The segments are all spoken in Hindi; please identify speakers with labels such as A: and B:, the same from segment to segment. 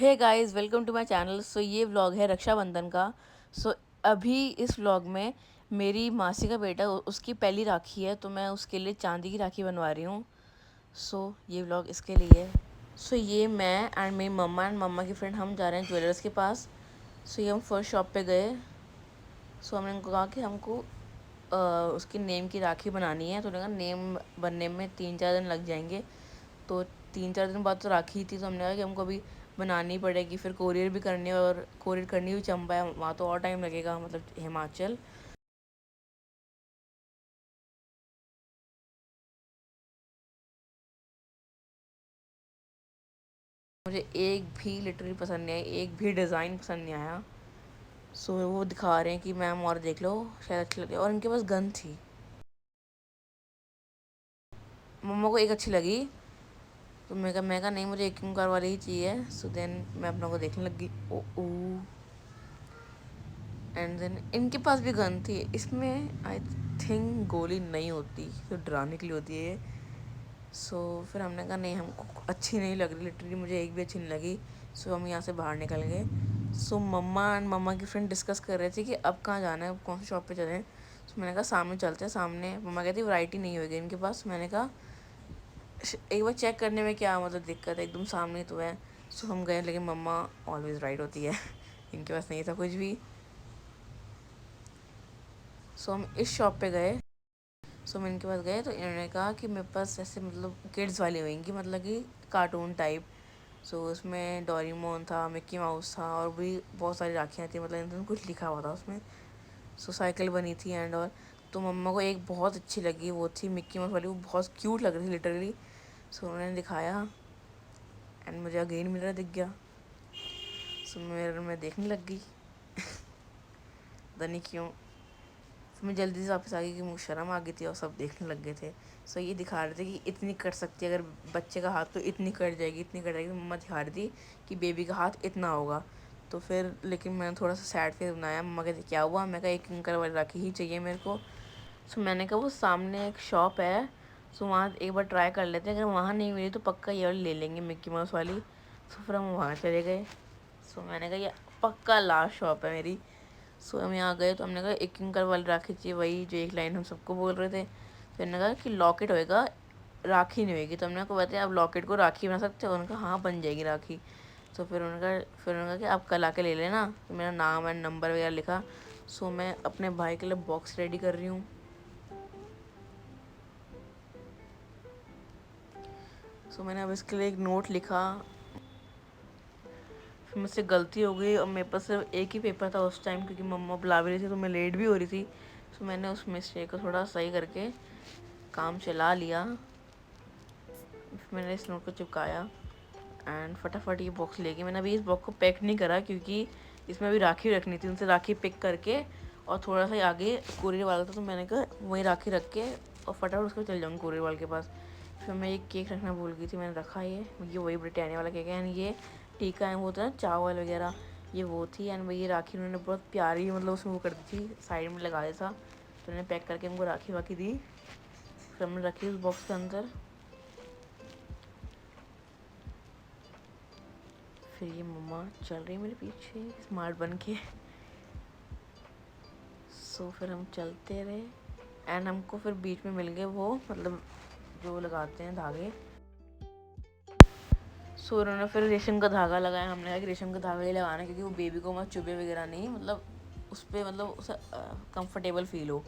A: Hey guys, welcome to my channel. So ये व्लॉग है रक्षाबंधन का। सो अभी इस व्लॉग में मेरी मासी का बेटा उसकी पहली राखी है, तो मैं उसके लिए चांदी की राखी बनवा रही हूँ। सो ये व्लॉग इसके लिए है। सो ये मैं एंड मेरी मम्मा एंड मम्मा की फ्रेंड हम जा रहे हैं ज्वेलर्स के पास। सो ये हम फर्स्ट शॉप पे गए। सो हमने उनको कहा कि हमको उसकी नेम की राखी बनानी है। तो उन्होंने कहा नेम बनने में 3-4 दिन लग जाएंगे। तो 3-4 दिन बाद तो राखी थी, तो हमने कहा कि हमको अभी बनानी पड़ेगी, फिर कोरियर भी करनी है, और कोरियर करनी भी चंबा है, वहाँ तो और टाइम लगेगा, मतलब हिमाचल। मुझे एक भी लिटरली पसंद नहीं आई, एक भी डिज़ाइन पसंद नहीं आया। सो वो दिखा रहे हैं कि मैम और देख लो, शायद अच्छी लगे, और इनके पास गन थी। मम्मा को एक अच्छी लगी, तो मैं कहा नहीं, मुझे एक कार वाली ही चाहिए। सो देन मैं अपना को देखने लगी। ओ ओ एंड देन इनके पास भी गन थी। इसमें आई थिंक गोली नहीं होती, तो डराने के लिए होती है ये। सो फिर हमने कहा नहीं, हमको अच्छी नहीं लग रही, लिटरली मुझे एक भी अच्छी नहीं लगी। सो हम यहाँ से बाहर निकल गए। सो मम्मा एंड मम्मा की फ्रेंड डिस्कस कर रहे थे कि अब कहाँ जाना है, अब कौन सी शॉप पे चलें। सो मैंने कहा सामने चलते हैं। सामने मम्मा कहती वैरायटी नहीं होगी इनके पास। मैंने कहा एक बार चेक करने में क्या मतलब दिक्कत है, एकदम सामने तो है। सो हम गए, लेकिन मम्मा ऑलवेज़ राइट होती है। इनके पास नहीं था कुछ भी। सो हम इस शॉप पे गए। सो हम इनके पास गए, तो इन्होंने कहा कि मेरे पास ऐसे मतलब किड्स वाली होंगी, मतलब कि कार्टून टाइप। सो उसमें डोरेमोन था, मिक्की माउस था, और भी बहुत सारी राखियाँ थी, मतलब इन्होंने कुछ लिखा हुआ था उसमें। सो साइकिल बनी थी एंड और। तो मम्मा को एक बहुत अच्छी लगी, वो थी मिक्की माउस वाली, वो बहुत क्यूट लग रही थी लिटरली। सो उन्होंने दिखाया एंड मुझे अगेन मिरर दिख गया। सो मिरर में देखने लग गई। पता नहीं क्यों। फिर मैं जल्दी से वापस आ गई कि मुझे शर्म आ गई थी, और सब देखने लग गए थे। सो ये दिखा रहे थे कि इतनी कट सकती है, अगर बच्चे का हाथ तो इतनी कट जाएगी, इतनी कट जाएगी। तो मम्मा दिखा रही थी कि बेबी का हाथ इतना होगा। तो फिर लेकिन मैंने थोड़ा सा सैड फेस बनाया। मम्मा कहती क्या हुआ, मैं कहा एक अंकल वाली राखी ही चाहिए मेरे को। सो मैंने कहा वो सामने एक शॉप है, सो वहाँ एक बार ट्राई कर लेते हैं, अगर वहाँ नहीं मिली तो पक्का ये वाली ले लेंगे, मिक्की माउस वाली। सो फिर हम वहाँ चले गए। सो मैंने कहा ये पक्का लास्ट शॉप है मेरी। सो हम यहाँ गए, तो हमने कहा एक किंकर वाली राखी चाहिए, वही जो एक लाइन हम सबको बोल रहे थे। फिर हमने कहा कि लॉकेट होएगा, राखी नहीं होएगी। तो हमने को बताया आप लॉकेट को राखी बना सकते हो। उन्होंने कहा हाँ बन जाएगी राखी। तो फिर उन्होंने कहा कि आप कल आके ले लेना। तो मेरा नाम एंड नंबर वगैरह लिखा। सो मैं अपने भाई के लिए बॉक्स रेडी कर रही हूँ। सो मैंने अब इसके लिए एक नोट लिखा। फिर मुझसे गलती हो गई, और मेरे पास सिर्फ एक ही पेपर था उस टाइम, क्योंकि मम्मा बुला भी रही थी, तो मैं लेट भी हो रही थी। सो मैंने उस मिस्टेक को थोड़ा सही करके काम चला लिया। फिर मैंने इस नोट को चिपकाया एंड फटाफट ये बॉक्स लेके मैंने अभी इस बॉक्स को पैक नहीं करा, क्योंकि इसमें अभी राखी रखनी थी। उनसे राखी पिक करके और थोड़ा सा आगे कुरियर वाला था, तो मैंने कहा वहीं राखी रख के और फटाफट उसको चल जाऊँगी कुरियर वाले के पास। फिर मैं एक केक रखना भूल गई थी, मैंने रखा ये वही ब्रिटानिया वाला केक है। एंड ये टीका है, वो होता है ना चावल वगैरह, ये वो थी। एंड वही राखी उन्होंने बहुत प्यारी, मतलब उसमें वो कर दी थी, साइड में लगा दिया था। तो उन्होंने पैक करके हमको राखी वाखी दी। फिर हमने रखी उस बॉक्स के अंदर। फिर ये मम्मा चल रही है मेरे पीछे स्मार्ट बन के। सो फिर हम चलते रहे एंड हमको फिर बीच में मिल गए वो, मतलब जो लगाते हैं धागे। सो उन्होंने फिर रेशम का धागा लगाया। हमने कहा कि रेशम का धागा ही लगाना, क्योंकि वो बेबी को मत चुभे वगैरह नहीं, मतलब उस पर मतलब उसे कंफर्टेबल फील हो।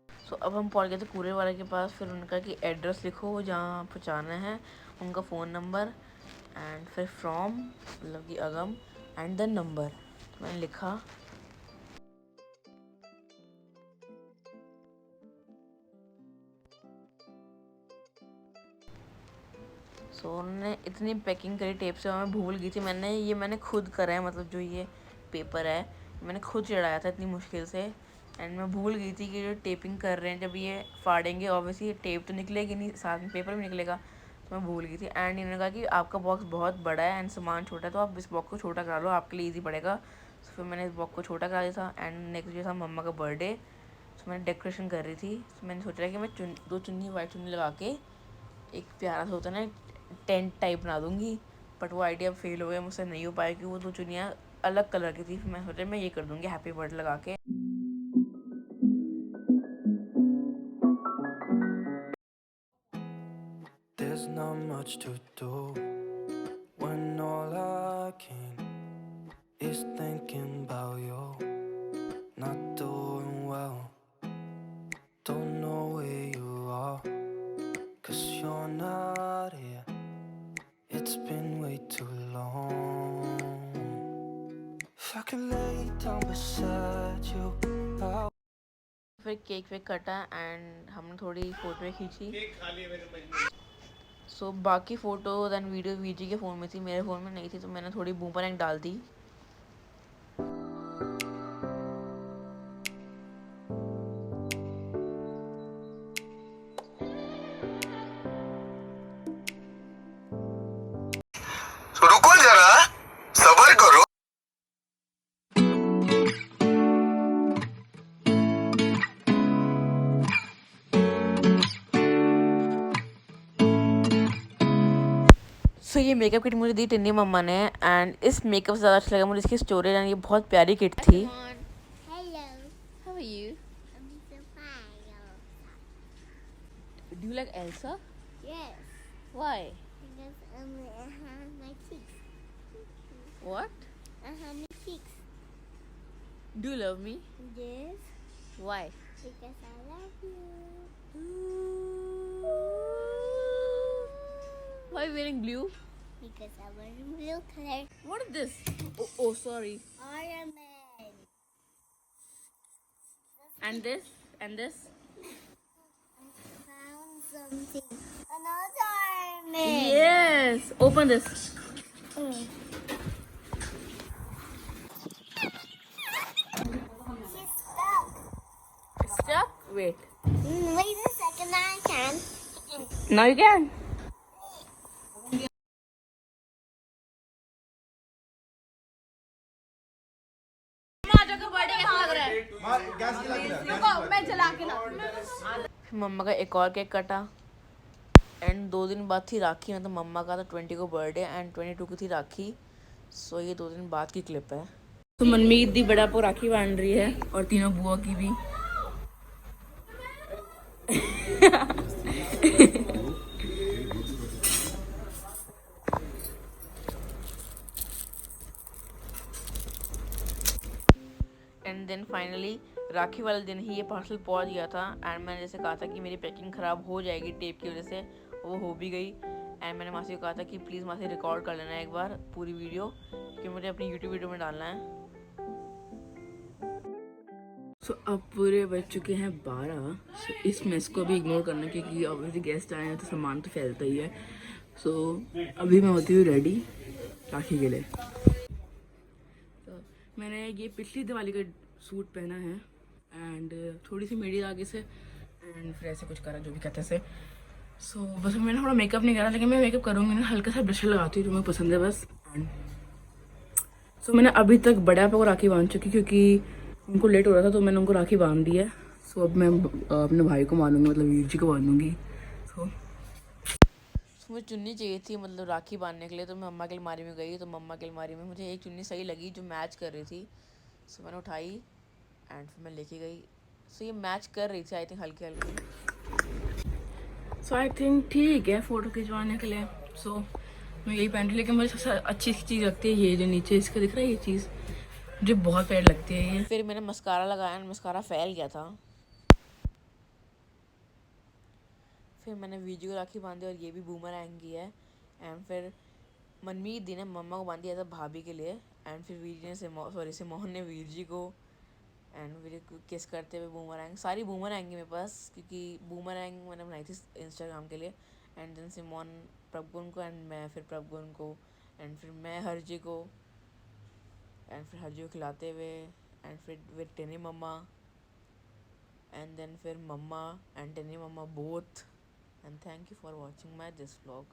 A: सो अब हम पहुंच गए थे कूरियर वाले के पास। फिर उनका कि एड्रेस लिखो जहाँ पहुँचाना है, उनका फ़ोन नंबर एंड फिर फ्रॉम, मतलब कि अगम, एंड द नंबर। तो मैंने लिखा। सो उन्होंने इतनी पैकिंग करी टेप से, मैं भूल गई थी। मैंने खुद करा है, मतलब जो ये पेपर है मैंने खुद चढ़ाया था इतनी मुश्किल से। एंड मैं भूल गई थी कि जो टेपिंग कर रहे हैं, जब ये फाड़ेंगे ऑब्वियसली टेप तो निकलेगी नहीं, साथ में पेपर भी निकलेगा। तो मैं भूल गई थी। एंड इन्होंने कहा कि आपका बॉक्स बहुत बड़ा है एंड सामान छोटा है, तो आप इस बॉक्स को छोटा करा लो, आपके लिए ईजी पड़ेगा। तो फिर मैंने इस बॉक्स को छोटा करा दिया था। एंड नेक्स्ट डे था मम्मा का बर्थडे। तो मैंने डेकोरेशन कर रही थी, तो मैंने सोचा कि मैं दो चुन्नी वाइट चुन्नी लगा के एक प्यारा सा होता है ना टेंट टाइप बना दूँगी। बट वो आइडिया फेल हो गया, मुझसे नहीं हो पाया, कि वो दो चुन्नियाँ अलग कलर की थी। फिर मैं सोचा मैं ये कर दूँगी हैप्पी बर्थडे लगा के।
B: There's not much to do when all I can is thinking about you. Not doing well, don't know where you are, 'cause you're not here. It's been way too long. If I could lay down beside you, I
A: फिर केक वेक कटा एंड हमने थोड़ी फ़ोटो खींची। सो बाकी फ़ोटो दैन वीडियो वीजी के फ़ोन में थी, मेरे फ़ोन में नहीं थी, तो मैंने थोड़ी बूमरैंग डाल दी।
B: रुको जरा, सबर करो।
A: सो ये मेकअप किट मुझे दी टिन्नी मम्मा ने, एंड इस मेकअप से ज़्यादा अच्छा लगा मुझे इसकी स्टोरेज, एंड ये बहुत प्यारी किट थी।
C: Hello.
A: How are you?
C: I'm so fine.
A: Do you like Elsa?
C: Yes.
A: Why?
C: Because my cheeks.
A: What?
C: My cheeks.
A: Do you love me?
C: Yes.
A: Why?
C: Because I love you.
A: Why are you wearing blue?
C: Because I wear blue color.
A: What is this? Oh, sorry.
C: Iron Man.
A: And this? And this?
C: Found something. Another Iron Man.
A: Yes. Open this.
C: Mm. She's stuck.
A: Stuck? Wait.
C: Wait a second, I can.
A: Now you can. फिर मम्मा का एक और केक कटा, एंड 2 दिन बाद थी राखी, मतलब मम्मा का तो 20 को बर्थडे एंड 22 को थी राखी। सो ये 2 दिन बाद की क्लिप है। तो मनमीत दी बड़ा को राखी बांध रही है, और तीनों बुआ की भी। एंड देन फाइनली राखी वाले दिन ही ये पार्सल पहुंच गया था, एंड मैंने जैसे कहा था कि मेरी पैकिंग ख़राब हो जाएगी टेप की वजह से, वो हो भी गई। एंड मैंने मासी को कहा था कि प्लीज़ मासी रिकॉर्ड कर लेना एक बार पूरी वीडियो, क्योंकि मुझे अपनी यूट्यूब वीडियो में डालना है। सो अब पूरे बज चुके हैं 12। सो इस मेस को भी इग्नोर करना, क्योंकि ऑब्वियसली गेस्ट आए हैं तो सामान तो फैलता ही है। सो अभी मैं होती हूँ रेडी राखी के लिए। तो मैंने ये पिछली दिवाली का सूट पहना है, एंड थोड़ी सी मेडी आगे से, एंड फिर ऐसे कुछ करा जो भी कहते हैं। सो बस मैंने थोड़ा मेकअप नहीं करा, लेकिन मैं मेकअप करूँगी ना, हल्का सा ब्रश लगाती हूँ जो मुझे पसंद है बस। एंड सो मैंने अभी तक बड़े आपको राखी बांध चुकी, क्योंकि उनको लेट हो रहा था, तो मैंने उनको राखी बांध दी है। सो अब मैं अपने भाई को बांधूंगी, मतलब वीर जी को बांधूंगी। सो मुझे चुन्नी चाहिए थी, मतलब राखी बांधने के लिए, तो मैं मम्मा की अलमारी में गई, तो मम्मा की अलमारी में मुझे एक चुन्नी सही लगी जो मैच कर रही थी। सो मैंने उठाई एंड फिर मैं लेके गई। सो ये मैच कर रही थी आई थिंक हल्की हल्की। सो आई थिंक ठीक है फ़ोटो खिंचवाने के लिए। सो मैं यही पहन रही, लेकिन मुझे सबसे अच्छी चीज़ लगती है ये जो नीचे इसका दिख रहा है, ये चीज़ मुझे बहुत प्यारी लगती है ये। फिर मैंने मस्कारा लगाया एंड मस्कारा फैल गया था। फिर मैंने वीजी को राखी बांधी, और ये भी बूमरैंग की है। एंड फिर मनमीत दी ने मम्मा को बांधी था भाभी के लिए, एंड फिर वीर जी ने सिमोहन ने वीर जी को, एंड वीर को किस करते हुए बूमरैंग, सारी बूमरैंग मेरे पास, क्योंकि बूमरैंग मैंने बनाई थी इंस्टाग्राम के लिए। एंड देन सिमोन प्रभगुन को, एंड मैं फिर प्रभगुन को, एंड फिर मैं हरजी को, एंड फिर हरजी को खिलाते हुए, एंड फिर with tiny mamma, and then फिर mamma and tiny mamma both. And thank you for watching my this vlog.